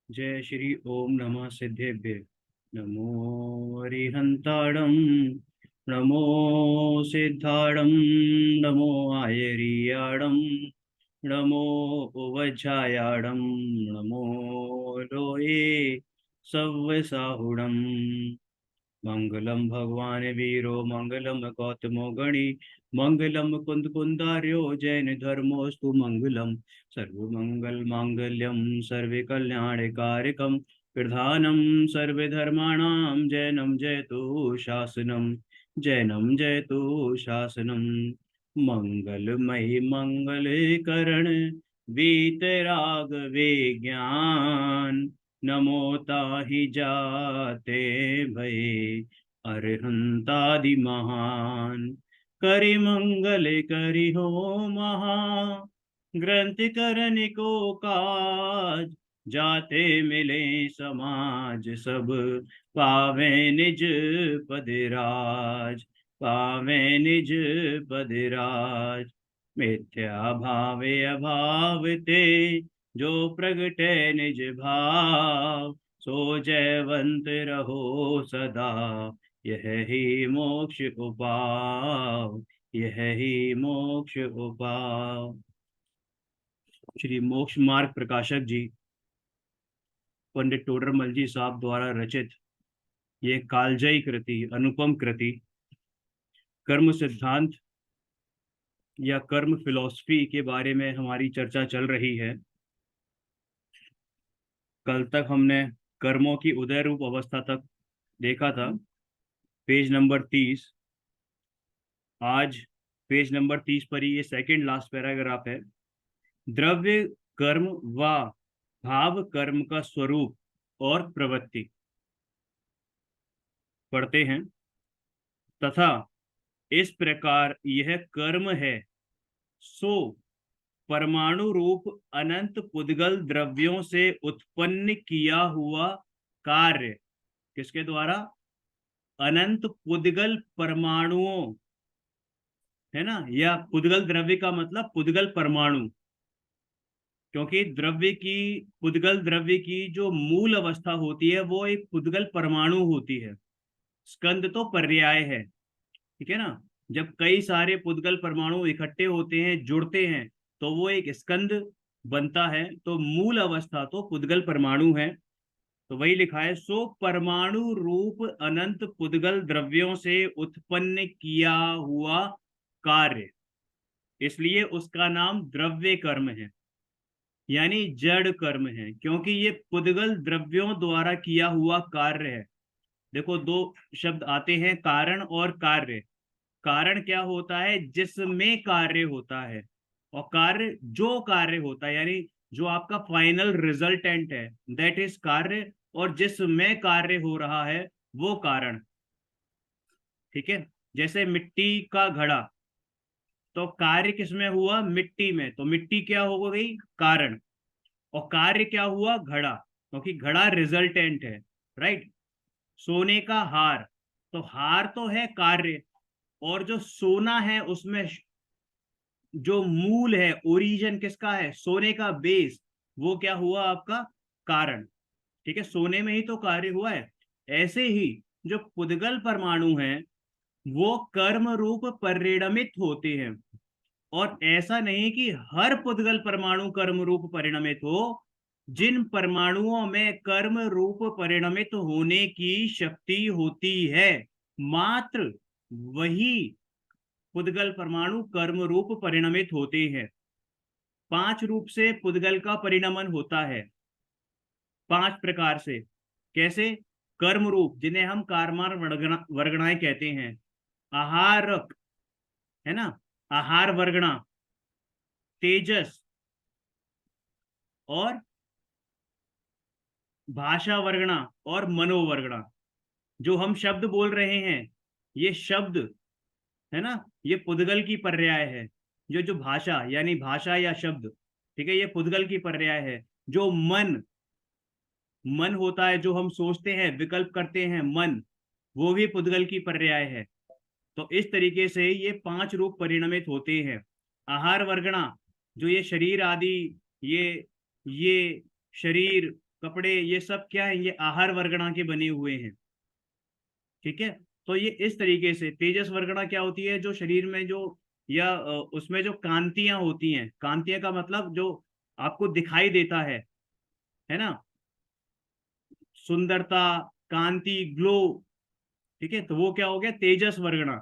जय श्री ओम नमः सिद्धेभ्य। नमो अरिहंताणं, नमो सिद्धाणं, नमो आयरियाणं, नमो उवज्झायाणं, नमो लोये सव्यसाहुणम्। मंगलम भगवान वीरो मंगलम गौतमो गणी, मंगलम कुंद कुंदार्यो जैन धर्मोस्तु मंगलम। सर्वमंगल मांगल्यम सर्वे कल्याणकारकम, प्रधानम सर्वे धर्माणां जैनम जयतु शासनम, जैनम जयतु शासनम। मंगलमयी मंगलकरण वीतराग विज्ञान, नमो ताहि जाते भये अरहंतादि महान। करि मंगल करि हो महा, ग्रंथ करनि को काज। जाते मिले समाज सब, पावे निज पद राज, पावे निज पद राज। मिथ्या भावे अभाव ते, जो प्रगटे निज भाव। सो जयवंत रहो सदा, यह ही मोक्ष उपाव, यह ही मोक्ष उपाव। श्री मोक्ष मार्ग प्रकाशक जी पंडित टोडरमल जी साहब द्वारा रचित ये कालजयी कृति, अनुपम कृति, कर्म सिद्धांत या कर्म फिलॉसफी के बारे में हमारी चर्चा चल रही है। कल तक हमने कर्मों की उदय रूप अवस्था तक देखा था, पेज नंबर 30। आज पेज नंबर 30 पर ही ये सेकंड लास्ट पैराग्राफ है। द्रव्य कर्म व भाव कर्म का स्वरूप और प्रवृत्ति पढ़ते हैं। तथा इस प्रकार यह कर्म है, सो परमाणु रूप अनंत पुद्गल द्रव्यों से उत्पन्न किया हुआ कार्य। किसके द्वारा? अनंत पुद्गल परमाणुओं, है ना। या पुद्गल द्रव्य का मतलब पुद्गल परमाणु, क्योंकि पुद्गल द्रव्य की जो मूल अवस्था होती है वो एक पुद्गल परमाणु होती है। स्कंद तो पर्याय है, ठीक है ना। जब कई सारे पुद्गल परमाणु इकट्ठे होते हैं, जुड़ते हैं, तो वो एक स्कंद बनता है। तो मूल अवस्था तो पुद्गल परमाणु है। तो वही लिखा है, सो परमाणु रूप अनंत पुद्गल द्रव्यों से उत्पन्न किया हुआ कार्य, इसलिए उसका नाम द्रव्य कर्म है, यानी जड़ कर्म है, क्योंकि ये पुद्गल द्रव्यों द्वारा किया हुआ कार्य है। देखो, दो शब्द आते हैं, कारण और कार्य। कारण क्या होता है? जिसमें कार्य होता है। और कार्य जो कार्य होता है, यानी जो आपका फाइनल रिजल्टेंट है, दैट इज कार्य। और जिसमें कार्य हो रहा है वो कारण, ठीक है। जैसे मिट्टी का घड़ा, तो कार्य किसमें हुआ? मिट्टी में। तो मिट्टी क्या हो गई? कारण। और कार्य क्या हुआ? घड़ा, क्योंकि घड़ा रिजल्टेंट है, राइट। सोने का हार, तो हार तो है कार्य, और जो सोना है उसमें जो मूल है, ओरिजिन किसका है? सोने का बेस, वो क्या हुआ? आपका कारण, ठीक है। सोने में ही तो कार्य हुआ है। ऐसे ही जो पुद्गल परमाणु हैं वो कर्म रूप परिणमित होते हैं। और ऐसा नहीं कि हर पुद्गल परमाणु कर्म रूप परिणमित हो। जिन परमाणुओं में कर्म रूप परिणमित होने की शक्ति होती है, मात्र वही पुद्गल परमाणु कर्म रूप परिणमित होते हैं। 5 रूप से पुद्गल का परिणमन होता है, 5 प्रकार से। कैसे? कर्म रूप, जिन्हें हम कारमार वर्गणाएं कहते हैं। आहारक, है ना, आहार वर्गणा, तेजस, और भाषा वर्गणा, और मनोवर्गणा। जो हम शब्द बोल रहे हैं, ये शब्द, है ना, ये पुद्गल की पर्याय है। जो जो भाषा, यानी भाषा या शब्द, ठीक है, ये पुद्गल की पर्याय है। जो मन, मन होता है, जो हम सोचते हैं, विकल्प करते हैं, मन, वो भी पुद्गल की पर्याय है। तो इस तरीके से ये 5 रूप परिणमित होते हैं। आहार वर्गणा, जो ये शरीर आदि, ये शरीर, कपड़े, ये सब क्या है, ये आहार वर्गणा के बने हुए हैं। ठीक है, तो ये इस तरीके से तेजस वर्गणा क्या होती है, जो शरीर में जो या उसमें जो कांतियां होती हैं, कांतियां का मतलब जो आपको दिखाई देता है ना, सुंदरता, कांति, ग्लो। ठीक है, तो वो क्या हो गया, तेजस वर्गणा।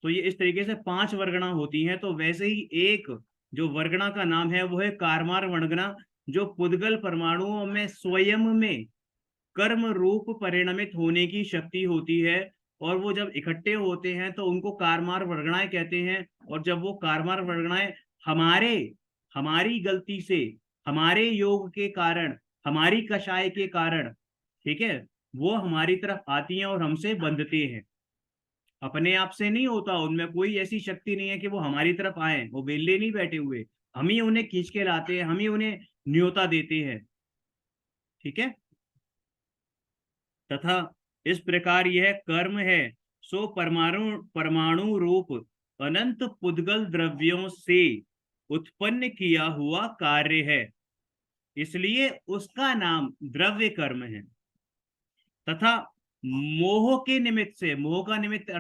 तो ये इस तरीके से 5 वर्गणा होती हैं। तो वैसे ही एक जो वर्गणा का नाम है वो है कारमार वर्गणा, जो पुद्गल परमाणुओं में स्वयं में कर्म रूप परिणमित होने की शक्ति होती है। और वो जब इकट्ठे होते हैं तो उनको कारमार वर्गणाएं कहते हैं। और जब वो कारमार वर्गणाएं हमारे हमारी गलती से, हमारे योग के कारण, हमारी कषाय के कारण, ठीक है, वो हमारी तरफ आती हैं और हमसे बंधते हैं। अपने आप से नहीं होता, उनमें कोई ऐसी शक्ति नहीं है कि वो हमारी तरफ आए, वो वेले नहीं बैठे हुए, हम ही उन्हें खींच के लाते हैं, हम ही उन्हें न्योता देते हैं। ठीक है, तथा इस प्रकार यह कर्म है, सो परमाणु परमाणु रूप अनंत पुद्गल द्रव्यों से उत्पन्न किया हुआ कार्य है, इसलिए उसका नाम द्रव्य कर्म है। तथा मोह के निमित्त से, मोह का निमित्त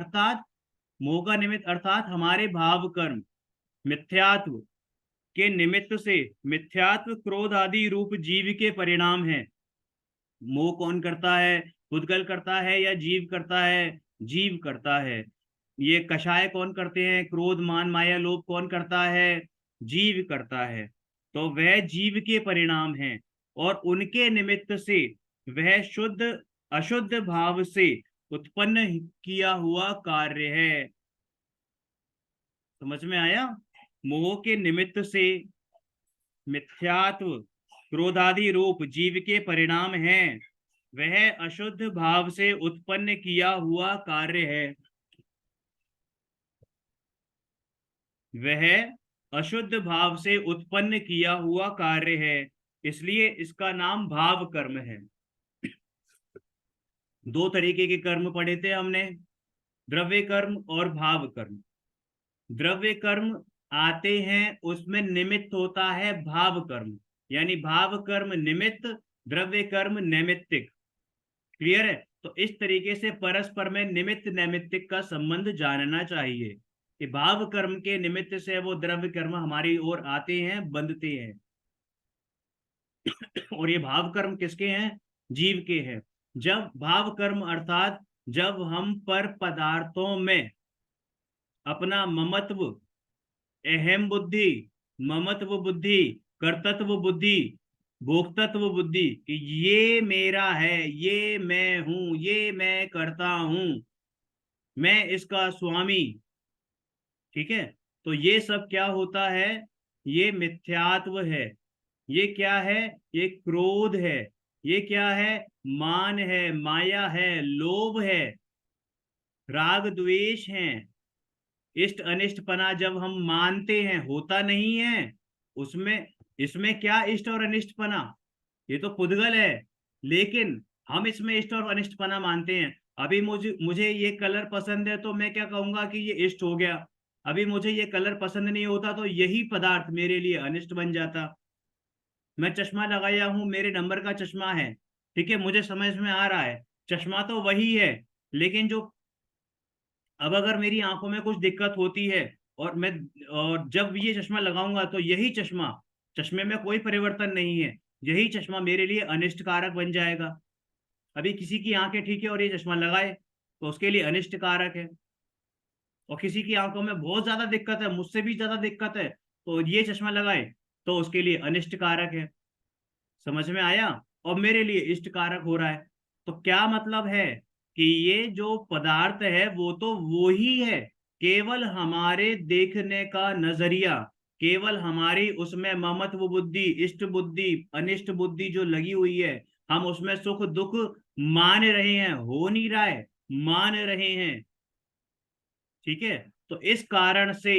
अर्थात हमारे भाव कर्म, मिथ्यात्व के निमित्त से, मिथ्यात्व क्रोध आदि रूप जीव के परिणाम है। मोह कौन करता है, पुद्गल करता है या जीव करता है? जीव करता है। ये कषाय कौन करते हैं, क्रोध मान माया लोभ कौन करता है? जीव करता है। तो वह जीव के परिणाम हैं और उनके निमित्त से वह शुद्ध अशुद्ध भाव से उत्पन्न किया हुआ कार्य है। समझ में आया? मोह के निमित्त से मिथ्यात्व क्रोधादि रूप जीव के परिणाम हैं, वह अशुद्ध भाव से उत्पन्न किया हुआ कार्य है। वह अशुद्ध भाव से उत्पन्न किया हुआ कार्य है, इसलिए इसका नाम भाव कर्म है। दो तरीके के कर्म पढ़े थे हमने, द्रव्य कर्म और भाव कर्म। द्रव्य कर्म आते हैं, उसमें निमित्त होता है भाव कर्म, यानी भाव कर्म निमित्त, द्रव्य कर्म नैमित्तिक। क्लियर है? तो इस तरीके से परस्पर में निमित्त नैमित्तिक का संबंध जानना चाहिए कि भाव कर्म के निमित्त से वो द्रव्य कर्म हमारी ओर आते हैं, बंधते हैं। और ये भाव कर्म किसके हैं? जीव के हैं। जब भाव कर्म अर्थात जब हम पर पदार्थों में अपना ममत्व, अहम बुद्धि, ममत्व बुद्धि, कर्तत्व बुद्धि, भोक्तत्व बुद्धि कि ये मेरा है, ये मैं हूं, ये मैं करता हूं, मैं इसका स्वामी। ठीक है, तो ये सब क्या होता है? ये मिथ्यात्व है। ये क्या है? ये क्रोध है। ये क्या है? मान है, माया है, लोभ है, राग द्वेष है। इष्ट अनिष्ट पना जब हम मानते हैं, होता नहीं है उसमें। इसमें क्या इष्ट और अनिष्ट पना? ये तो पुद्गल है, लेकिन हम इसमें इष्ट और अनिष्ट पना मानते हैं। अभी मुझे मुझे ये कलर पसंद है तो मैं क्या कहूंगा कि ये इष्ट हो गया। अभी मुझे ये कलर पसंद नहीं होता तो यही पदार्थ मेरे लिए अनिष्ट बन जाता। मैं चश्मा लगाया हूं, मेरे नंबर का चश्मा है, ठीक है, मुझे समझ में आ रहा है चश्मा तो वही है, लेकिन जो अब अगर मेरी आंखों में कुछ दिक्कत होती है और जब ये चश्मा लगाऊंगा तो यही चश्मा, चश्मे में कोई परिवर्तन नहीं है, यही चश्मा मेरे लिए अनिष्ट कारक बन जाएगा। अभी किसी की आंखें ठीक है और ये चश्मा लगाए तो उसके लिए अनिष्ट कारक है। और किसी की आंखों में बहुत ज्यादा दिक्कत है, मुझसे भी ज्यादा दिक्कत है, तो ये चश्मा लगाए तो उसके लिए अनिष्ट कारक है। समझ में आया? और मेरे लिए इष्ट कारक हो रहा है। तो क्या मतलब है कि ये जो पदार्थ है वो तो वो ही है, केवल हमारे देखने का नजरिया, केवल हमारी उसमें ममत्व बुद्धि, इष्ट बुद्धि, अनिष्ट बुद्धि जो लगी हुई है, हम उसमें सुख दुख मान रहे हैं, हो नहीं रहा है, मान रहे हैं। ठीक है, तो इस कारण से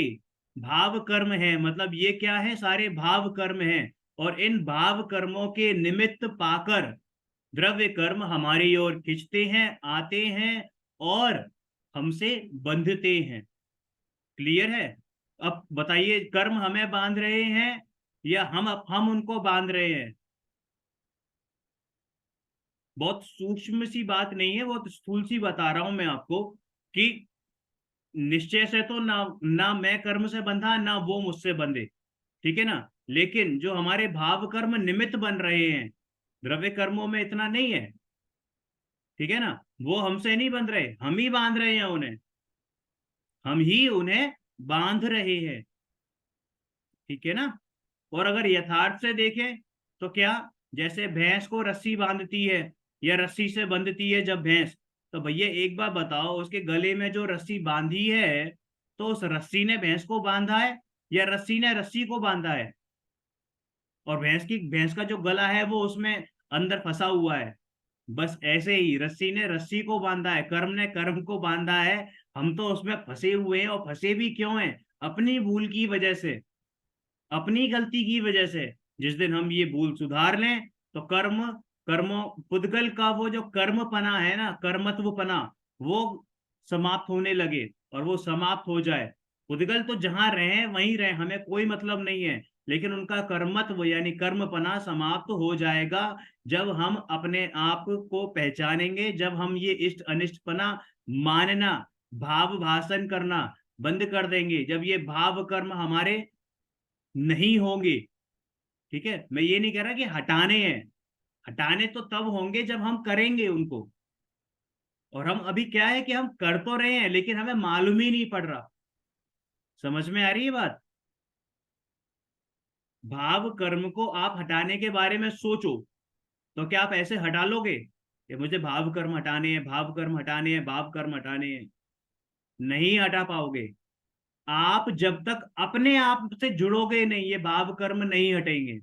भाव कर्म है, मतलब ये क्या है, सारे भाव कर्म हैं। और इन भाव कर्मों के निमित्त पाकर द्रव्य कर्म हमारी ओर खिंचते हैं, आते हैं और हमसे बंधते हैं। क्लियर है? अब बताइए, कर्म हमें बांध रहे हैं या हम उनको बांध रहे हैं? बहुत सूक्ष्म सी बात नहीं है, बहुत स्थूल सी बता रहा हूं मैं आपको कि निश्चय से तो ना ना मैं कर्म से बंधा ना वो मुझसे बंधे, ठीक है ना। लेकिन जो हमारे भाव कर्म निमित्त बन रहे हैं, द्रव्य कर्मों में इतना नहीं है, ठीक है ना। वो हमसे नहीं बंध रहे, हम ही बांध रहे हैं उन्हें, हम ही उन्हें बांध रहे हैं, ठीक है ना। और अगर यथार्थ से देखें तो क्या, जैसे भैंस को रस्सी बांधती है या रस्सी से बंधती है जब भैंस, तो भैया एक बार बताओ, उसके गले में जो रस्सी बांधी है, तो उस रस्सी ने भैंस को बांधा है या रस्सी ने रस्सी को बांधा है? और भैंस का जो गला है वो उसमें अंदर फंसा हुआ है। बस ऐसे ही रस्सी ने रस्सी को बांधा है, कर्म ने कर्म को बांधा है। हम तो उसमें फंसे हुए हैं, और फंसे भी क्यों हैं? अपनी भूल की वजह से, अपनी गलती की वजह से। जिस दिन हम ये भूल सुधार लें तो कर्मों पुद्गल का वो जो कर्म पना है ना, कर्मत्व पना, वो समाप्त होने लगे, और वो समाप्त हो जाए। पुद्गल तो जहां रहे वहीं रहे, हमें कोई मतलब नहीं है, लेकिन उनका कर्मत्व यानी कर्मपना समाप्त हो जाएगा जब हम अपने आप को पहचानेंगे, जब हम ये इष्ट अनिष्ट पना मानना, भाव भाषण करना बंद कर देंगे, जब ये भाव कर्म हमारे नहीं होंगे। ठीक है, मैं ये नहीं कह रहा कि हटाने हैं, हटाने तो तब होंगे जब हम करेंगे उनको। और हम अभी क्या है कि हम कर तो रहे हैं लेकिन हमें मालूम ही नहीं पड़ रहा। समझ में आ रही है बात? भाव कर्म को आप हटाने के बारे में सोचो, तो क्या आप ऐसे हटा लोगे कि मुझे भाव कर्म हटाने हैं, भाव कर्म हटाने हैं, भाव कर्म हटाने हैं? नहीं हटा पाओगे। आप जब तक अपने आप से जुड़ोगे नहीं, ये भाव कर्म नहीं हटेंगे।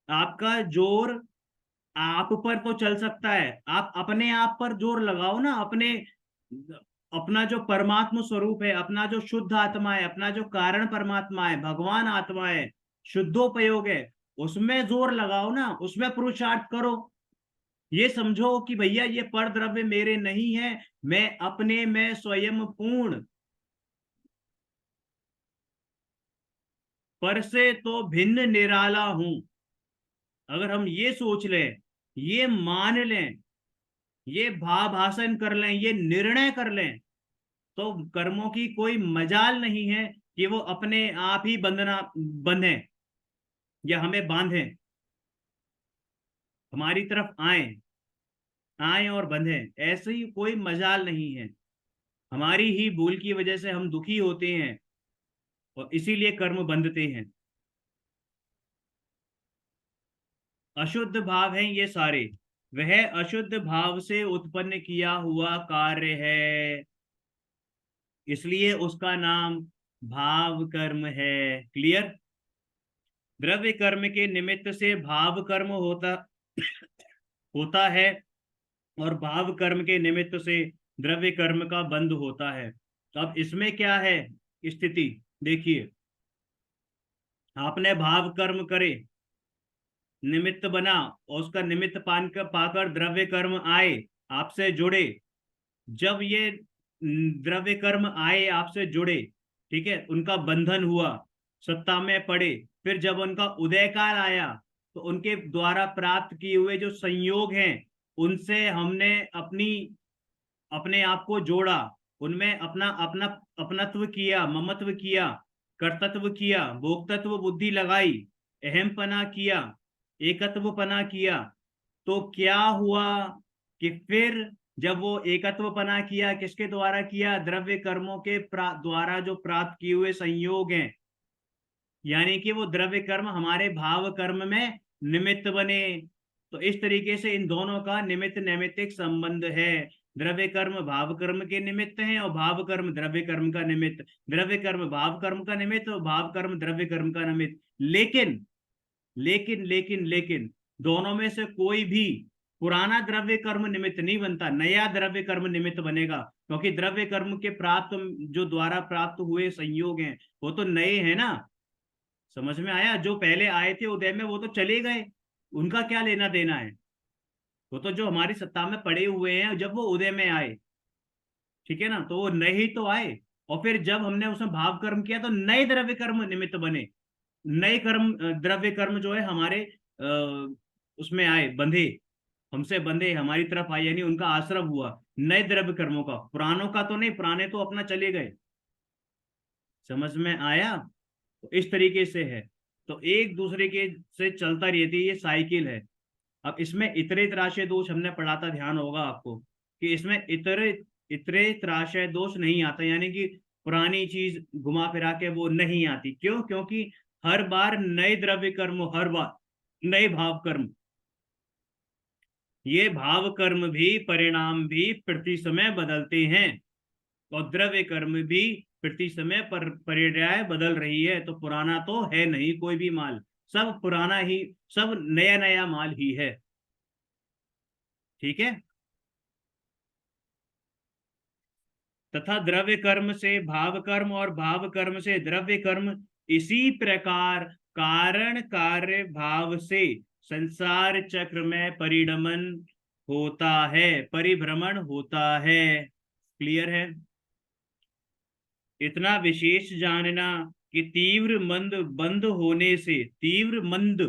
आपका जोर आप पर तो चल सकता है, आप अपने आप पर जोर लगाओ ना, अपने अपना जो परमात्म स्वरूप है, अपना जो शुद्ध आत्मा है, अपना जो कारण परमात्मा है, भगवान आत्मा है, शुद्धोपयोग है, उसमें जोर लगाओ ना, उसमें पुरुषार्थ करो। ये समझो कि भैया ये पर द्रव्य मेरे नहीं है, मैं अपने में स्वयं पूर्ण, पर से तो भिन्न निराला हूं। अगर हम ये सोच लें, ये मान लें, ये भाषण कर लें, ये निर्णय कर लें, तो कर्मों की कोई मजाल नहीं है कि वो अपने आप ही बंधे या हमें बांधे, हमारी तरफ आए, आए और बंधे। ऐसे ही कोई मजाल नहीं है। हमारी ही भूल की वजह से हम दुखी होते हैं, और इसीलिए कर्म बंधते हैं। अशुद्ध भाव हैं ये सारे, वह अशुद्ध भाव से उत्पन्न किया हुआ कार्य है, इसलिए उसका नाम भाव कर्म है। क्लियर? द्रव्य कर्म के निमित्त से भाव कर्म होता होता है, और भाव कर्म के निमित्त से द्रव्य कर्म का बंध होता है। तो अब इसमें क्या है स्थिति? देखिए, आपने भाव कर्म करे, निमित्त बना, और उसका निमित्त पाकर द्रव्य कर्म आए, आपसे जुड़े। जब ये द्रव्य कर्म आए, आपसे जुड़े, ठीक है, उनका बंधन हुआ, सत्ता में पड़े, फिर जब उनका उदय काल आया, तो उनके द्वारा प्राप्त किए हुए जो संयोग हैं, उनसे हमने अपने आप को जोड़ा, उनमें अपना अपना अपनत्व किया, ममत्व किया, कर्तत्व किया, भोक्तत्व बुद्धि लगाई, अहमपना किया, एकत्व पना किया। तो क्या हुआ कि फिर जब वो एकत्व पना किया, किसके द्वारा किया? द्रव्य कर्मों के द्वारा जो प्राप्त किए हुए संयोग हैं, यानी कि वो द्रव्य कर्म हमारे भाव कर्म में निमित्त बने। तो इस तरीके से इन दोनों का निमित्त नैमित्तिक संबंध है। द्रव्य कर्म भाव कर्म के निमित्त हैं, और भाव कर्म द्रव्य कर्म का निमित्त, द्रव्य कर्म भाव कर्म का निमित्त, और भाव कर्म द्रव्य कर्म का निमित्त। लेकिन लेकिन दोनों में से कोई भी पुराना द्रव्य कर्म निमित्त नहीं बनता, नया द्रव्य कर्म निमित्त बनेगा, क्योंकि द्रव्य कर्म के प्राप्त जो द्वारा प्राप्त हुए संयोग हैं, वो तो नए हैं ना। समझ में आया? जो पहले आए थे उदय में वो तो चले गए, उनका क्या लेना देना है? वो तो जो हमारी सत्ता में पड़े हुए हैं जब वो उदय में आए, ठीक है ना, तो वो नए ही तो आए। और फिर जब हमने उसमें भाव कर्म किया तो नए द्रव्य कर्म निमित्त बने, नए कर्म द्रव्य कर्म जो है हमारे उसमें आए, बंधे। हमसे बंधे हमारी तरफ आए, यानी उनका आश्रय हुआ नए द्रव्य कर्मों का। पुरानों का तो नहीं, पुराने तो अपना चले गए। समझ में आया? तो इस तरीके से है, तो एक दूसरे के से चलता रहती है, ये साइकिल है। अब इसमें इतरे त्राशय दोष हमने पढ़ा था, ध्यान होगा आपको कि इसमें इतरे इतरे त्राशय दोष नहीं आता, यानी कि पुरानी चीज घुमा फिरा के वो नहीं आती। क्यों? क्योंकि हर बार नए द्रव्य कर्म, हर बार नए भाव कर्म, ये भाव कर्म भी परिणाम भी प्रति समय बदलते हैं, और द्रव्य कर्म भी प्रति समय पर पर्याय बदल रही है। तो पुराना तो है नहीं कोई भी माल, सब पुराना ही, सब नया नया माल ही है। ठीक है। तथा द्रव्य कर्म से भाव कर्म और भाव कर्म से द्रव्य कर्म इसी प्रकार कारण कार्य भाव से संसार चक्र में परिणमन होता है, परिभ्रमण होता है। क्लियर है? इतना विशेष जानना कि तीव्र मंद बंध होने से, तीव्र मंद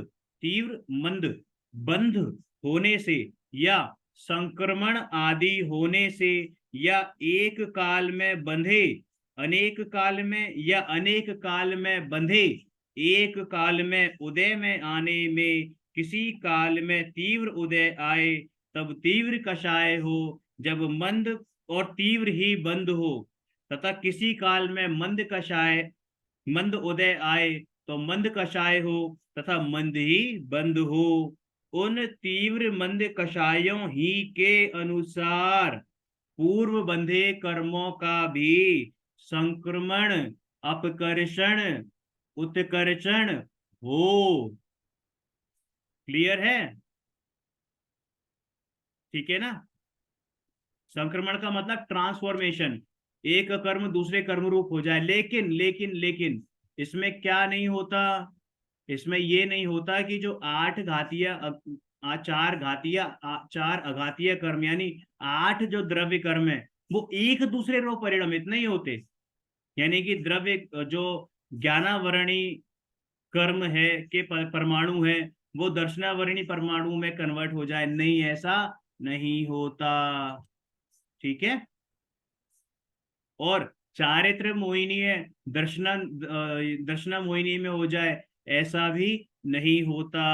बंध होने से, या संक्रमण आदि होने से, या एक काल में बंधे अनेक काल में, या अनेक काल में बंधे एक काल में उदय में आने में, किसी काल में तीव्र उदय आए तब तीव्र कषाय हो, जब मंद और तीव्र ही बंद हो, तथा किसी काल में मंद कषाय, मंद उदय आए तो मंद कषाय हो, तथा मंद ही बंद हो। उन तीव्र मंद कषायों ही के अनुसार पूर्व बंधे कर्मों का भी संक्रमण, अपकर्षण, उत्कर्षण हो। क्लियर है? ठीक है ना? संक्रमण का मतलब ट्रांसफॉर्मेशन, एक कर्म दूसरे कर्म रूप हो जाए। लेकिन लेकिन लेकिन इसमें क्या नहीं होता? इसमें ये नहीं होता कि जो आठ घातीय चार घातीय चार अघातीय कर्म, यानी आठ जो द्रव्य कर्म है वो एक दूसरे रो परिणमित नहीं होते। यानी कि द्रव्य जो ज्ञानावरणी कर्म है के परमाणु है, वो दर्शनावरणी परमाणु में कन्वर्ट हो जाए, नहीं, ऐसा नहीं होता। ठीक है। और चारित्र मोहिनी है, दर्शना मोहिनी में हो जाए, ऐसा भी नहीं होता।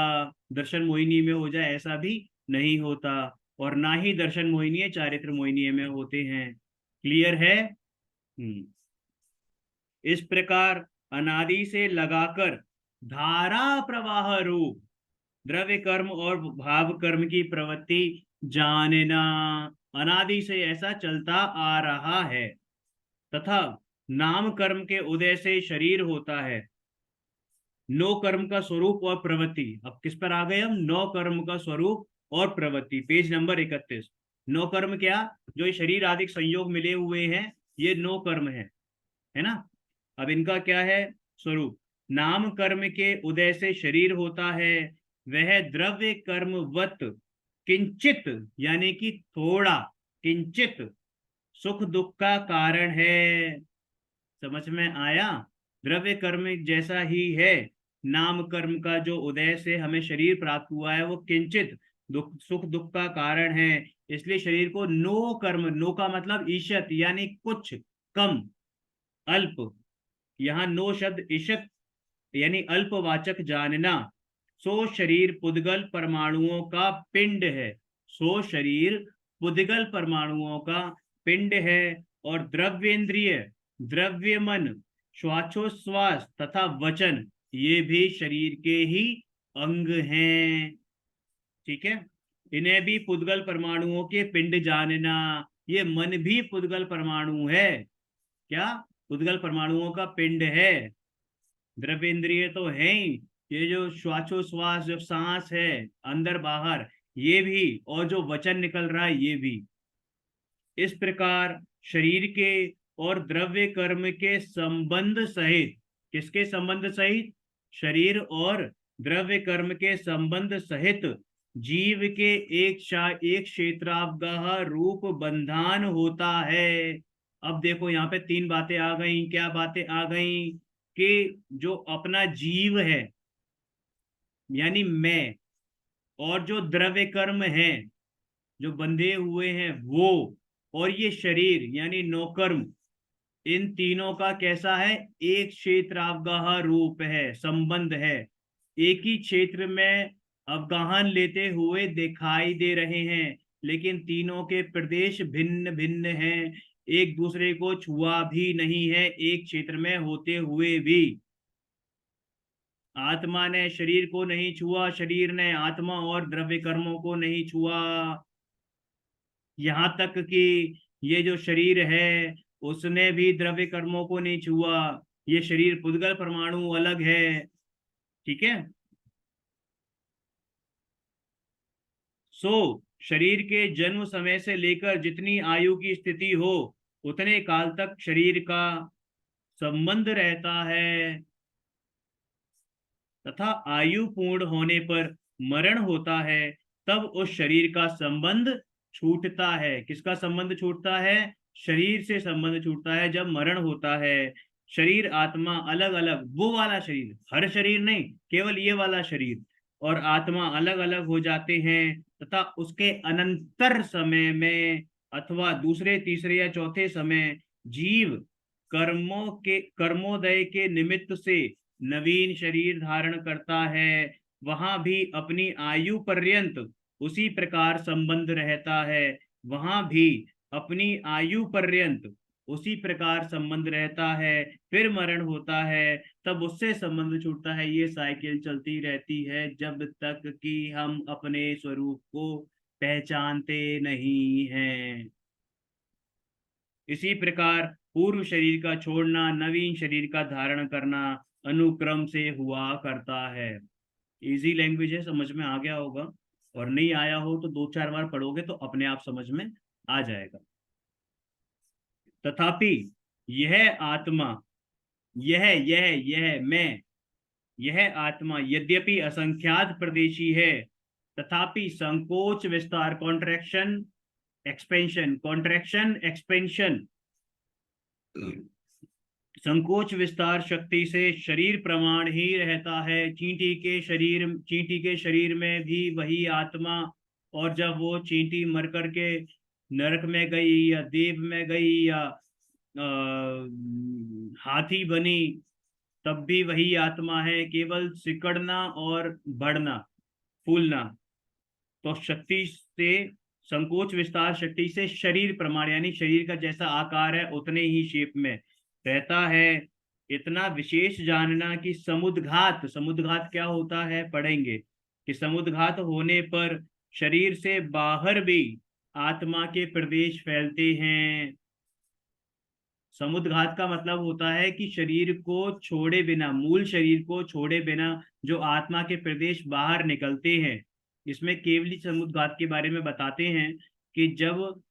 दर्शन मोहिनी में हो जाए, ऐसा भी नहीं होता। और ना ही दर्शन मोहिनी है चारित्र मोहिनी में होते हैं। क्लियर है? इस प्रकार अनादि से लगाकर धारा प्रवाह रूप द्रव्य कर्म और भाव कर्म की प्रवृत्ति जानना, अनादि से ऐसा चलता आ रहा है। तथा नाम कर्म के उदय से शरीर होता है। नो कर्म का स्वरूप और प्रवृत्ति, अब किस पर आ गए हम? नो कर्म का स्वरूप और प्रवृत्ति, पेज नंबर 31। नो कर्म क्या? जो शरीर आदि संयोग मिले हुए हैं, ये नो कर्म है ना? अब इनका क्या है स्वरूप? नाम कर्म के उदय से शरीर होता है, वह द्रव्य कर्मवत किंचित, यानी कि थोड़ा, किंचित सुख दुख का कारण है। समझ में आया? द्रव्य कर्म जैसा ही है, नाम कर्म का जो उदय से हमें शरीर प्राप्त हुआ है वो किंचित दुख, सुख दुख का कारण है। इसलिए शरीर को नो कर्म, नो का मतलब ईशत, यानी कुछ, कम, अल्प। यहाँ नो शब्द ईशत यानी अल्पवाचक जानना। सो शरीर पुद्गल परमाणुओं का पिंड है, सो शरीर पुद्गल परमाणुओं का पिंड है। और द्रव्येंद्रिय, द्रव्य मन, श्वासोश्वास तथा वचन, ये भी शरीर के ही अंग हैं। ठीक है। इन्हें भी पुद्गल परमाणुओं के पिंड जानना। ये मन भी पुद्गल परमाणु है। क्या? पुद्गल परमाणुओं का पिंड है। द्रव्येंद्रिय तो है ही, ये जो श्वासोश्वास, जो सांस है अंदर बाहर, ये भी, और जो वचन निकल रहा है ये भी। इस प्रकार शरीर के और द्रव्य कर्म के संबंध सहित, किसके संबंध सहित? शरीर और द्रव्य कर्म के संबंध सहित जीव के एक क्षेत्रावगाह रूप बंधन होता है। अब देखो यहाँ पे तीन बातें आ गई। क्या बातें आ गई? कि जो अपना जीव है, यानी मैं, और जो द्रव्य कर्म है, जो बंधे हुए हैं वो, और ये शरीर यानी नौकर्म, इन तीनों का कैसा है, एक क्षेत्र अवगाह रूप है, संबंध है। एक ही क्षेत्र में अवगाहन लेते हुए दिखाई दे रहे हैं, लेकिन तीनों के प्रदेश भिन्न भिन्न हैं, एक दूसरे को छुआ भी नहीं है एक क्षेत्र में होते हुए भी। आत्मा ने शरीर को नहीं छुआ, शरीर ने आत्मा और द्रव्य कर्मों को नहीं छुआ। यहाँ तक कि ये जो शरीर है उसने भी द्रव्य कर्मों को नहीं छुआ। ये शरीर पुद्गल परमाणु अलग है। ठीक है। सो शरीर के जन्म समय से लेकर जितनी आयु की स्थिति हो उतने काल तक शरीर का संबंध रहता है, तथा आयु पूर्ण होने पर मरण होता है, तब उस शरीर का संबंध छूटता है। किसका संबंध छूटता है? शरीर से संबंध छूटता है जब मरण होता है। शरीर आत्मा अलग अलग, वो वाला शरीर, हर शरीर नहीं, केवल ये वाला शरीर और आत्मा अलग अलग हो जाते हैं, तथा उसके अनंतर समय में अथवा दूसरे तीसरे या चौथे समय जीव कर्मोदय के निमित्त से नवीन शरीर धारण करता है। वहां भी अपनी आयु पर्यंत उसी प्रकार संबंध रहता है, वहां भी अपनी आयु पर्यंत उसी प्रकार संबंध रहता है। फिर मरण होता है, तब उससे संबंध छूटता है। ये साइकिल चलती रहती है जब तक कि हम अपने स्वरूप को पहचानते नहीं हैं। इसी प्रकार पूर्व शरीर का छोड़ना, नवीन शरीर का धारण करना अनुक्रम से हुआ करता है। इजी लैंग्वेज है, समझ में आ गया होगा, और नहीं आया हो तो दो चार बार पढ़ोगे तो अपने आप समझ में आ जाएगा। तथापि यह आत्मा, यह मैं, यह आत्मा यद्यपि असंख्यात प्रदेशी है, तथापि संकोच विस्तार, कॉन्ट्रैक्शन एक्सपेंशन, कॉन्ट्रैक्शन एक्सपेंशन, संकोच विस्तार शक्ति से शरीर प्रमाण ही रहता है। चींटी के शरीर में भी वही आत्मा, और जब वो चींटी मर करके नरक में गई या देव में गई या हाथी बनी, तब भी वही आत्मा है, केवल सिकड़ना और बढ़ना, फूलना। तो शक्ति से, संकोच विस्तार शक्ति से शरीर प्रमाण यानी शरीर का जैसा आकार है उतने ही शेप में रहता है। इतना विशेष जानना कि समुद्घात, समुद्घात क्या होता है पढ़ेंगे, कि समुद्घात होने पर शरीर से बाहर भी आत्मा के प्रदेश फैलते हैं। समुद्घात का मतलब होता है कि शरीर को छोड़े बिना, मूल शरीर को छोड़े बिना जो आत्मा के प्रदेश बाहर निकलते हैं। इसमें केवली समुद्घात के बारे में बताते हैं कि जब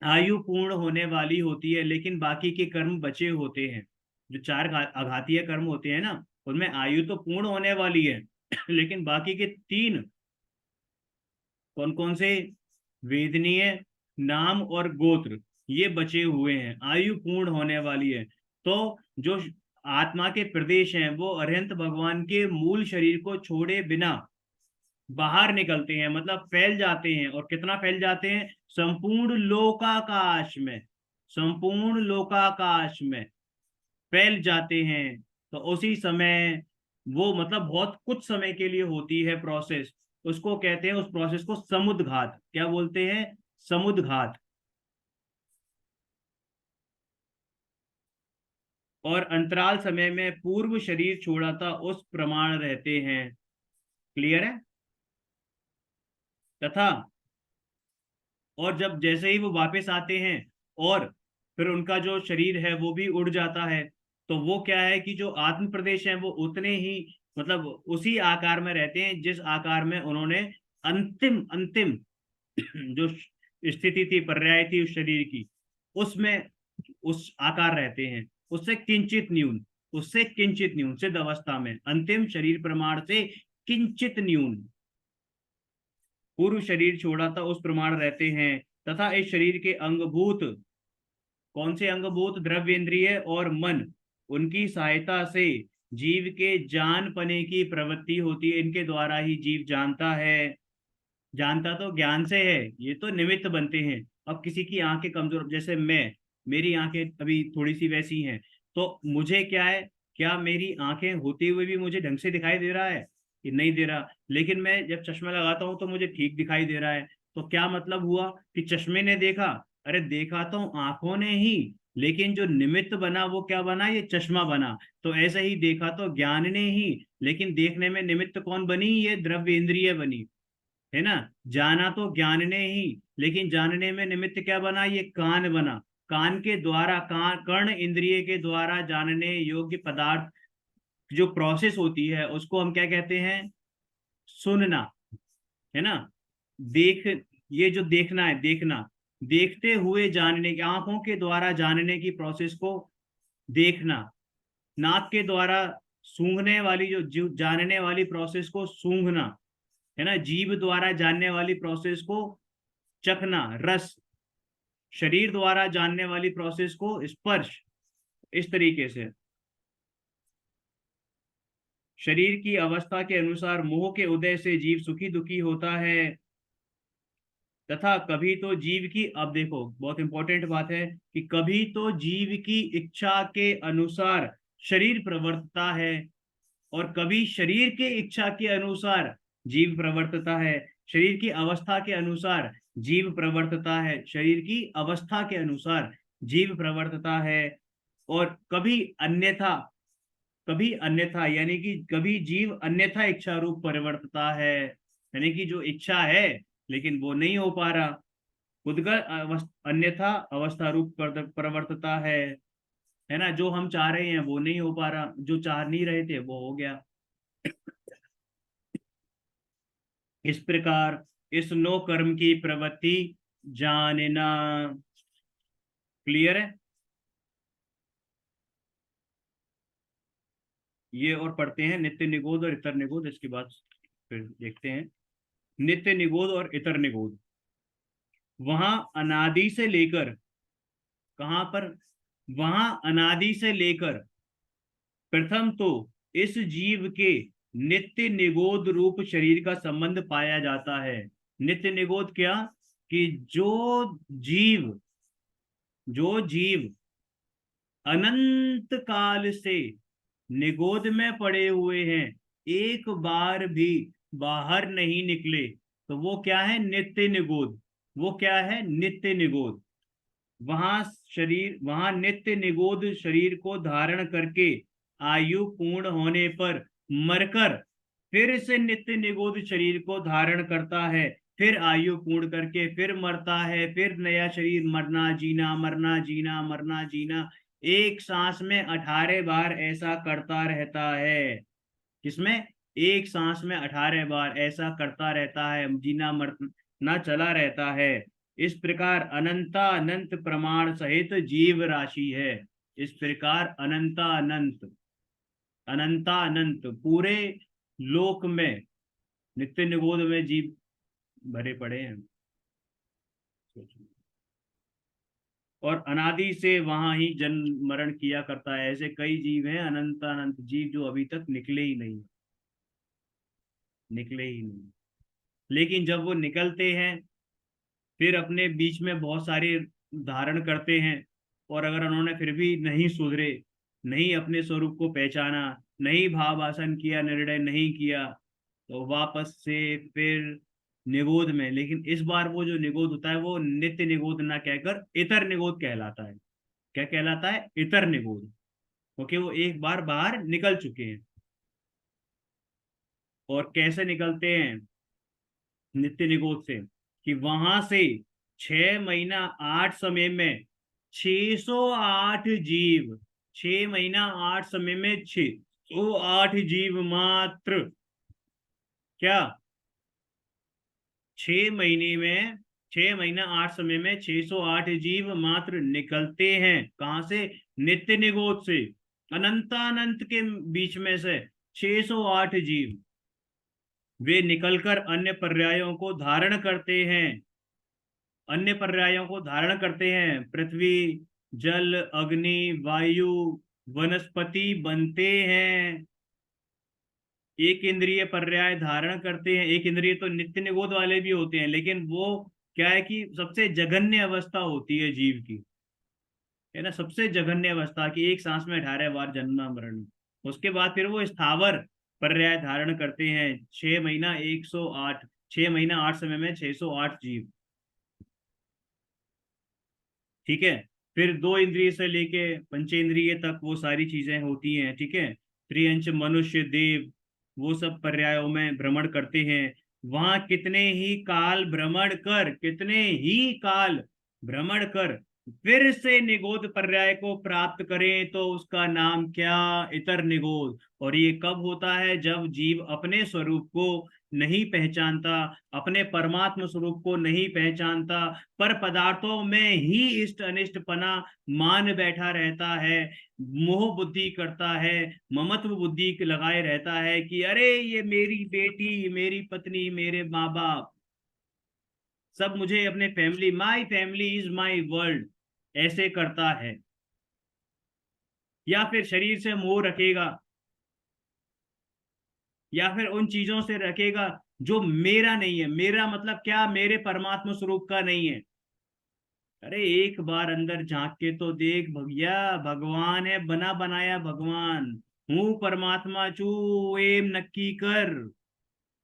आयु पूर्ण होने वाली होती है लेकिन बाकी के कर्म बचे होते हैं, जो चार आघातीय कर्म होते हैं ना, उनमें आयु तो पूर्ण होने वाली है लेकिन बाकी के तीन कौन कौन से, वेदनीय, नाम और गोत्र, ये बचे हुए हैं, आयु पूर्ण होने वाली है। तो जो आत्मा के प्रदेश हैं वो अरिहंत भगवान के मूल शरीर को छोड़े बिना बाहर निकलते हैं, मतलब फैल जाते हैं। और कितना फैल जाते हैं? संपूर्ण लोकाकाश में, संपूर्ण लोकाकाश में फैल जाते हैं। तो उसी समय वो, मतलब बहुत कुछ समय के लिए होती है प्रोसेस, उसको कहते हैं, उस प्रोसेस को समुद्घात, क्या बोलते हैं? समुद्घात। और अंतराल समय में पूर्व शरीर छोड़ाता उस प्रमाण रहते हैं। क्लियर है? तथा और जब जैसे ही वो वापस आते हैं और फिर उनका जो शरीर है वो भी उड़ जाता है, तो वो क्या है कि जो आत्म प्रदेश है वो उतने ही, मतलब उसी आकार में रहते हैं जिस आकार में उन्होंने अंतिम अंतिम जो स्थिति थी, पर्याय थी उस शरीर की, उसमें उस आकार रहते हैं। उससे किंचित न्यून, उससे किंचित न्यून, सिद्ध अवस्था में अंतिम शरीर प्रमाण से किंचित न्यून पूर्व शरीर छोड़ा था उस प्रमाण रहते हैं। तथा इस शरीर के अंगभूत, कौन से अंगभूत? द्रव्येंद्रिय और मन, उनकी सहायता से जीव के जान पने की प्रवृत्ति होती है, इनके द्वारा ही जीव जानता है। जानता तो ज्ञान से है, ये तो निमित्त बनते हैं। अब किसी की आंखें कमजोर, जैसे मेरी आंखें अभी थोड़ी सी वैसी हैं, तो मुझे क्या है, क्या मेरी आंखें होते हुए भी मुझे ढंग से दिखाई दे रहा है कि नहीं दे रहा? लेकिन मैं जब चश्मा लगाता हूँ तो मुझे ठीक दिखाई दे रहा है। तो क्या मतलब हुआ कि चश्मे ने देखा? अरे देखा तो आंखों ने ही, लेकिन जो निमित्त बना वो क्या बना, ये चश्मा बना। तो ऐसे ही देखा तो ज्ञान ने ही, लेकिन देखने में निमित्त कौन बनी, ये द्रव्य इंद्रिय बनी, है ना। जाना तो ज्ञान ने ही, लेकिन जानने में निमित्त क्या बना, ये कान बना। कान के द्वारा, कान कर्ण इंद्रिय के द्वारा जानने योग्य पदार्थ जो प्रोसेस होती है उसको हम क्या कहते हैं, सुनना, है ना। देख, ये जो देखना है, देखना, देखते हुए जानने की, आंखों के द्वारा जानने की प्रोसेस को देखना। नाक के द्वारा सूंघने वाली जो जानने वाली प्रोसेस को सूंघना, है ना। जीभ द्वारा जानने वाली प्रोसेस को चखना, रस। शरीर द्वारा जानने वाली प्रोसेस को स्पर्श। इस तरीके से शरीर की अवस्था के अनुसार मोह के उदय से जीव सुखी दुखी होता है, तथा कभी तो जीव की, अब देखो बहुत इंपॉर्टेंट बात है, कि कभी तो जीव की इच्छा के अनुसार शरीर प्रवर्तता है, और कभी शरीर के इच्छा के अनुसार जीव प्रवर्तता है। शरीर की अवस्था के अनुसार जीव प्रवर्तता है, शरीर की अवस्था के अनुसार जीव प्रवर्तता है। और कभी अन्यथा यानी कि कभी जीव अन्यथा इच्छा रूप परिवर्तता है, यानी कि जो इच्छा है लेकिन वो नहीं हो पा रहा। उद्गत अन्यथा अवस्था रूप प्रवर्तता है ना। जो हम चाह रहे हैं वो नहीं हो पा रहा, जो चाह नहीं रहे थे वो हो गया। इस प्रकार इस नो कर्म की प्रवृत्ति जानना। क्लियर है? ये और पढ़ते हैं नित्य निगोध और इतर निगोध, इसके बाद फिर देखते हैं। नित्य निगोध और इतर निगोध, वहां अनादि से लेकर, कहां पर, वहां अनादि से लेकर प्रथम तो इस जीव के नित्य निगोध रूप शरीर का संबंध पाया जाता है। नित्य निगोध क्या, कि जीव जो जीव अनंत काल से निगोद में पड़े हुए हैं, एक बार भी बाहर नहीं निकले, तो वो क्या है, नित्य निगोद। वो क्या है, नित्य निगोद। वहां वहां नित्य निगोद शरीर को धारण करके आयु पूर्ण होने पर मरकर फिर से नित्य निगोद शरीर को धारण करता है, फिर आयु पूर्ण करके फिर मरता है, फिर नया शरीर, मरना जीना मरना जीना मरना जीना, एक सांस में 18 बार ऐसा करता रहता है। किसमें? एक सांस में 18 बार ऐसा करता रहता है, जीना मरना चला रहता है। इस प्रकार अनंता अनंत प्रमाण सहित जीव राशि है। इस प्रकार अनंता अनंत, अनंता अनंत पूरे लोक में नित्य निगोध में जीव भरे पड़े हैं। और अनादि से वहां ही जन्म मरण किया करता है। ऐसे कई जीव हैं, अनंत अनंत जीव, जो अभी तक निकले ही नहीं, निकले ही नहीं। लेकिन जब वो निकलते हैं, फिर अपने बीच में बहुत सारे धारण करते हैं, और अगर उन्होंने फिर भी नहीं सुधरे, नहीं अपने स्वरूप को पहचाना, नहीं भाव आसन किया, निर्णय नहीं किया, तो वापस से फिर निगोद में। लेकिन इस बार वो जो निगोद होता है वो नित्य निगोद ना कहकर इतर निगोद कहलाता है। क्या कहलाता है? इतर निगोद, क्योंकि वो एक बार बाहर निकल चुके हैं। और कैसे निकलते हैं नित्य निगोद से, कि वहां से 6 महीना 8 समय में 608 जीव, 6 महीना 8 समय में 608 जीव मात्र, क्या, 6 महीने में, 6 महीना 8 समय में 608 जीव मात्र निकलते हैं। कहां से? नित्य निगोद से। अनंतानंत के बीच में से 608 जीव, वे निकलकर अन्य पर्यायों को धारण करते हैं। अन्य पर्यायों को धारण करते हैं, पृथ्वी, जल, अग्नि, वायु, वनस्पति बनते हैं। एक इंद्रिय पर्याय धारण करते हैं। एक इंद्रिय तो नित्य निगोद वाले भी होते हैं, लेकिन वो क्या है कि सबसे जघन्य अवस्था होती है जीव की, है ना, सबसे जघन्य अवस्था की, एक सांस में 18 बार जन्म मरण। उसके बाद फिर वो स्थावर पर्याय धारण करते हैं, 6 महीना 108, 6 महीना 8 समय में 608 जीव। ठीक है। फिर दो इंद्रिय से लेके पंचेंद्रिय तक वो सारी चीजें होती हैं। ठीक है। त्रियंच मनुष्य देव, वो सब पर्यायों में भ्रमण करते हैं। वहां कितने ही काल भ्रमण कर, कितने ही काल भ्रमण कर फिर से निगोद पर्याय को प्राप्त करें तो उसका नाम क्या? इतर निगोद। और ये कब होता है? जब जीव अपने स्वरूप को नहीं पहचानता, अपने परमात्म स्वरूप को नहीं पहचानता, पर पदार्थों में ही इष्ट अनिष्ट पना मान बैठा रहता है, मोह बुद्धि करता है, ममत्व बुद्धि लगाए रहता है कि अरे ये मेरी बेटी, मेरी पत्नी, मेरे माँ बाप सब मुझे, अपने family, my family is my world, ऐसे करता है। या फिर शरीर से मोह रखेगा, या फिर उन चीजों से रखेगा जो मेरा नहीं है। मेरा मतलब क्या? मेरे परमात्मा स्वरूप का नहीं है। अरे एक बार अंदर झांक के तो देख भैया, भगवान है, बना बनाया भगवान। हूँ परमात्मा चू, एम नक्की कर।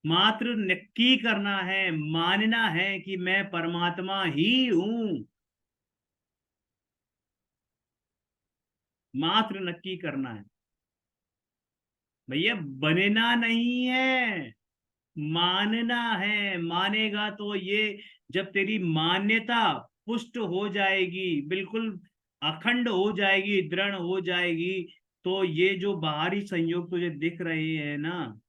मात्र नक्की करना है, मानना है कि मैं परमात्मा ही हूं। मात्र नक्की करना है भैया, बनना नहीं है, मानना है। मानेगा तो ये, जब तेरी मान्यता पुष्ट हो जाएगी, बिल्कुल अखंड हो जाएगी, दृढ़ हो जाएगी, तो ये जो बाहरी संयोग तुझे दिख रहे हैं ना,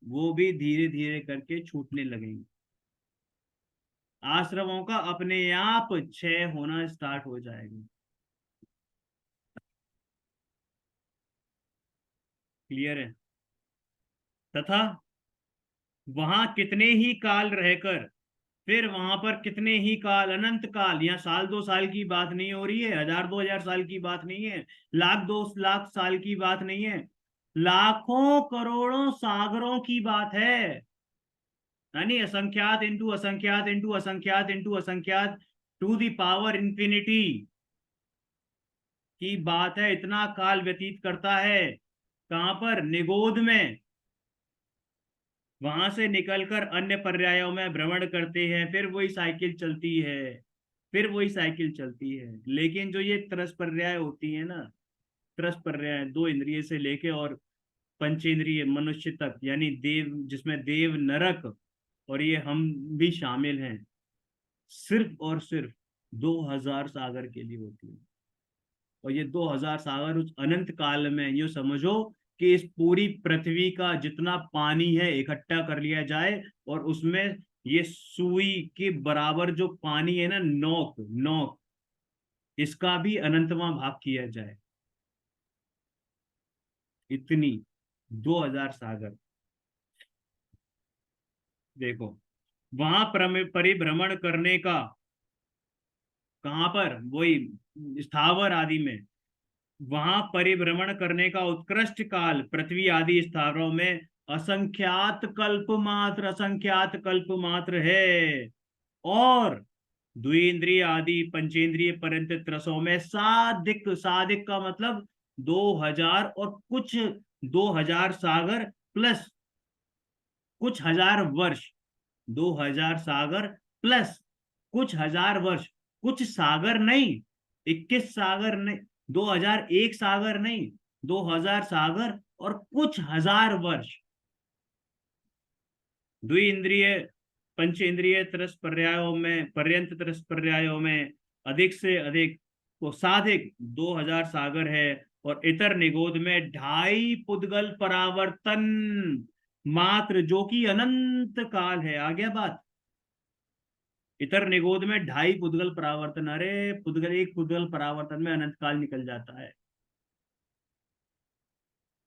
वो भी धीरे धीरे करके छूटने लगेंगे। आश्रमों का अपने आप क्षय होना स्टार्ट हो जाएगा। क्लियर है? तथा वहां कितने ही काल रहकर, फिर वहां पर कितने ही काल, अनंत काल, यहाँ साल दो साल की बात नहीं हो रही है, हजार दो हजार साल की बात नहीं है, लाख दो लाख साल की बात नहीं है, लाखों करोड़ों सागरों की बात है। यानी असंख्यात इंटू असंख्यात इंटू असंख्यात इंटू असंख्यात, टू दी पावर इंफिनिटी की बात है। इतना काल व्यतीत करता है कहां पर? निगोध में। वहां से निकलकर अन्य पर्यायों में भ्रमण करते हैं, फिर वही साइकिल चलती है, फिर वही साइकिल चलती है। लेकिन जो ये त्रस पर्याय होती है ना, त्रस पर्याय दो इंद्रिय से लेके और पंचेंद्रिय मनुष्य तक, यानी देव, जिसमें देव, नरक और ये हम भी शामिल हैं, सिर्फ और सिर्फ 2000 सागर के लिए होती है। और ये 2000 सागर उस अनंत काल में, यूं समझो कि इस पूरी पृथ्वी का जितना पानी है इकट्ठा कर लिया जाए, और उसमें ये सुई के बराबर जो पानी है ना, नोक नोक, इसका भी अनंतवां भाग किया जाए, इतनी 2000 सागर। देखो, वहां परिभ्रमण करने का, कहां पर? वही स्थावर आदि में। वहां परिभ्रमण करने का उत्कृष्ट काल पृथ्वी आदि स्थावरों में असंख्यात कल्प मात्र, असंख्यात कल्प मात्र है। और द्विंद्रिय आदि पंचेंद्रिय पर्यंत त्रसों में साधिक, साधिक का मतलब 2000 और कुछ, 2000 सागर प्लस कुछ हजार वर्ष, 2000 सागर प्लस कुछ हजार वर्ष, कुछ सागर नहीं, 21 सागर नहीं, 2001 सागर नहीं, 2000 सागर और कुछ हजार वर्ष। द्विइंद्रिय पंचेंद्रिय त्रस पर्यायों में, पर्यंत त्रस पर्यायों में अधिक से अधिक तो साधिक 2000 सागर है। और इतर निगोद में 2.5 पुद्गल परावर्तन मात्र, जो कि अनंत काल है। आ गया बात? इतर निगोद में 2.5 पुद्गल परावर्तन, अरे पुद्गल, एक पुद्गल परावर्तन में अनंत काल निकल जाता है।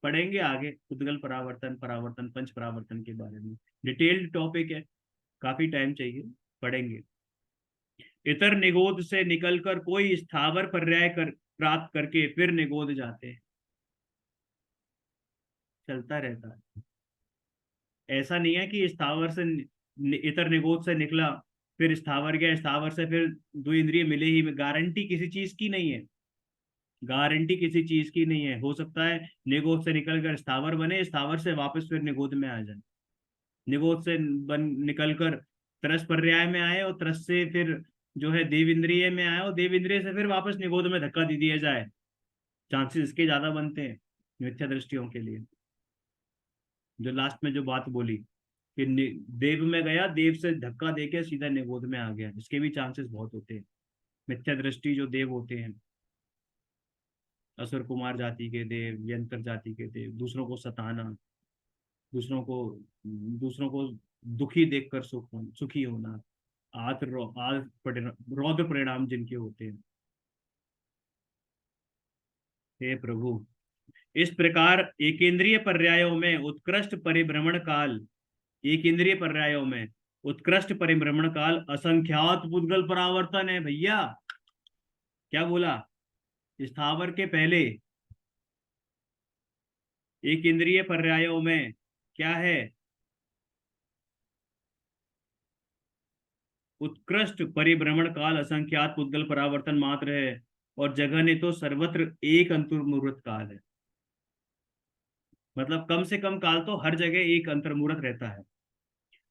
पढ़ेंगे आगे पुद्गल परावर्तन, परावर्तन, पंच परावर्तन के बारे में, डिटेल्ड टॉपिक है, काफी टाइम चाहिए, पढ़ेंगे। इतर निगोद से निकलकर कोई स्थावर पर्याय प्राप्त करके फिर निगोद जाते हैं, चलता रहता है। ऐसा नहीं है कि स्थावर से इतर निगोद से निकला, फिर स्थावर गया, स्थावर से फिर दो इंद्रिय मिले ही, गारंटी किसी चीज की नहीं है। गारंटी किसी चीज की नहीं है। हो सकता है निगोद से निकल कर स्थावर बने, स्थावर से वापस फिर निगोद में आ जाए, निगोद से निकल कर त्रस पर्याय में आए, और त्रस से फिर जो है देव इंद्रिय में आए, और देव इंद्रिय से फिर वापस निगोद में धक्का दे दिया जाए। चांसेस इसके ज्यादा बनते हैं मिथ्या दृष्टियों के लिए। जो लास्ट में जो बात बोली कि देव में गया, देव से धक्का देके सीधा निगोद में आ गया, इसके भी चांसेस बहुत होते हैं। मिथ्या दृष्टि जो देव होते हैं, असुर कुमार जाति के देव, यंत्र जाति के देव, दूसरों को सताना, दूसरों को दूसरों को दुखी देखकर सुखी होना, रौद्र परिणाम जिनके होते हैं। हे प्रभु, इस प्रकार एकेंद्रिय पर्यायों में उत्कृष्ट परिभ्रमण काल, एकेंद्रिय पर्यायों में उत्कृष्ट परिभ्रमण काल असंख्यात पुद्गल परावर्तन है भैया। क्या बोला? स्थावर के पहले एकेंद्रिय पर्यायों में क्या है? उत्कृष्ट परिभ्रमण काल असंख्यात पुद्गल परावर्तन मात्र है, और जगह ने तो सर्वत्र एक अंतर्मुहूर्त काल है। मतलब कम से कम काल तो हर जगह एक अंतर्मुहूर्त रहता है।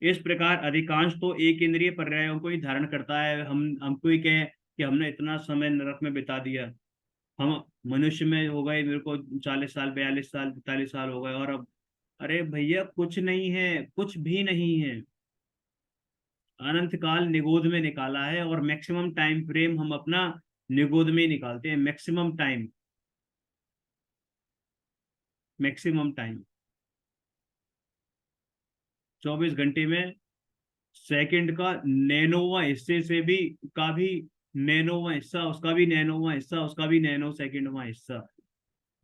इस प्रकार अधिकांश तो एक इंद्रिय पर्यायों को ही धारण करता है। हमको ही कहे कि हमने इतना समय नरक में बिता दिया, हम मनुष्य में हो गए, मेरे को 40 साल, 42 साल, 45 साल हो गए, और अब अरे भैया कुछ नहीं है, कुछ भी नहीं है। अनंत काल निगोद में निकाला है, और मैक्सिमम टाइम फ्रेम हम अपना निगोद में ही निकालते हैं। मैक्सिमम टाइम, मैक्सिमम टाइम 24 घंटे में सेकंड का नैनोवा हिस्से से भी, का भी नैनोवा हिस्सा, उसका भी नैनोवा हिस्सा, उसका भी नैनो सेकंडवा हिस्सा,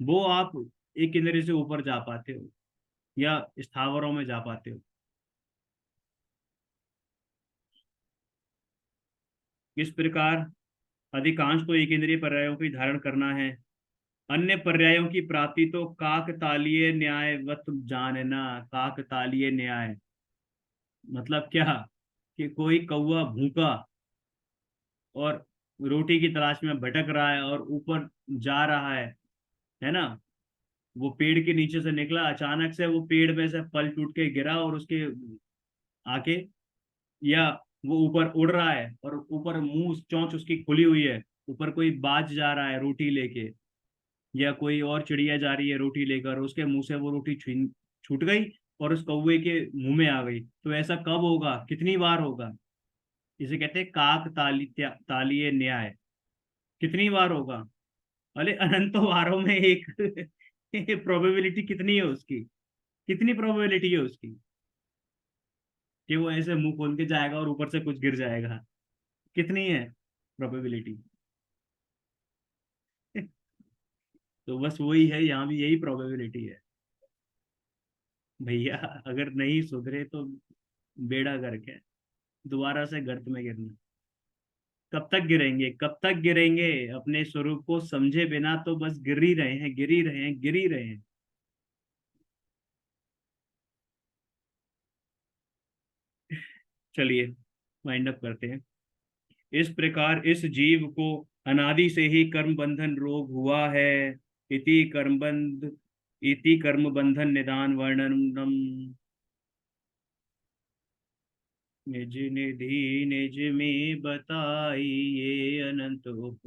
वो आप एक इंद्रिय से ऊपर जा पाते हो या स्थावरों में जा पाते हो। इस प्रकार अधिकांश तो एक इंद्रिय पर्यायों को ही धारण करना है। अन्य पर्यायों की प्राप्ति तो काकतालीय न्यायवत जानना। काकतालीय न्याय मतलब क्या? कि कोई कौवा भूखा और रोटी की तलाश में भटक रहा है और ऊपर जा रहा है ना? वो पेड़ के नीचे से निकला, अचानक से वो पेड़ में से फल टूट के गिरा, और उसके आके, या वो ऊपर उड़ रहा है और ऊपर मुंह चोंच उसकी खुली हुई है, ऊपर कोई बाज जा रहा है रोटी लेके, या कोई और चिड़िया जा रही है रोटी लेकर, उसके मुंह से वो रोटी छीन छूट गई और उस कौवे के मुंह में आ गई। तो ऐसा कब होगा, कितनी बार होगा? इसे कहते हैं काक तालीय न्याय। कितनी बार होगा? अरे अनंत बारों में एक प्रोबेबिलिटी कितनी है उसकी? कितनी प्रोबेबिलिटी है उसकी कि वो ऐसे मुंह खोल के जाएगा और ऊपर से कुछ गिर जाएगा? कितनी है प्रोबेबिलिटी? तो बस वही है, यहाँ भी यही प्रोबेबिलिटी है भैया। अगर नहीं सुधरे तो बेड़ा गर्क है, दोबारा से गर्त में गिरना। कब तक गिरेंगे, कब तक गिरेंगे? अपने स्वरूप को समझे बिना तो बस गिर ही रहे हैं, गिर ही रहे हैं, गिर ही रहे हैं। चलिए वाइंड अप करते हैं। इस प्रकार इस जीव को अनादि से ही कर्म बंधन रोग हुआ है। इति कर्म बंधन निदान वर्णनम। निज निधि निज में बताई, ये अनंत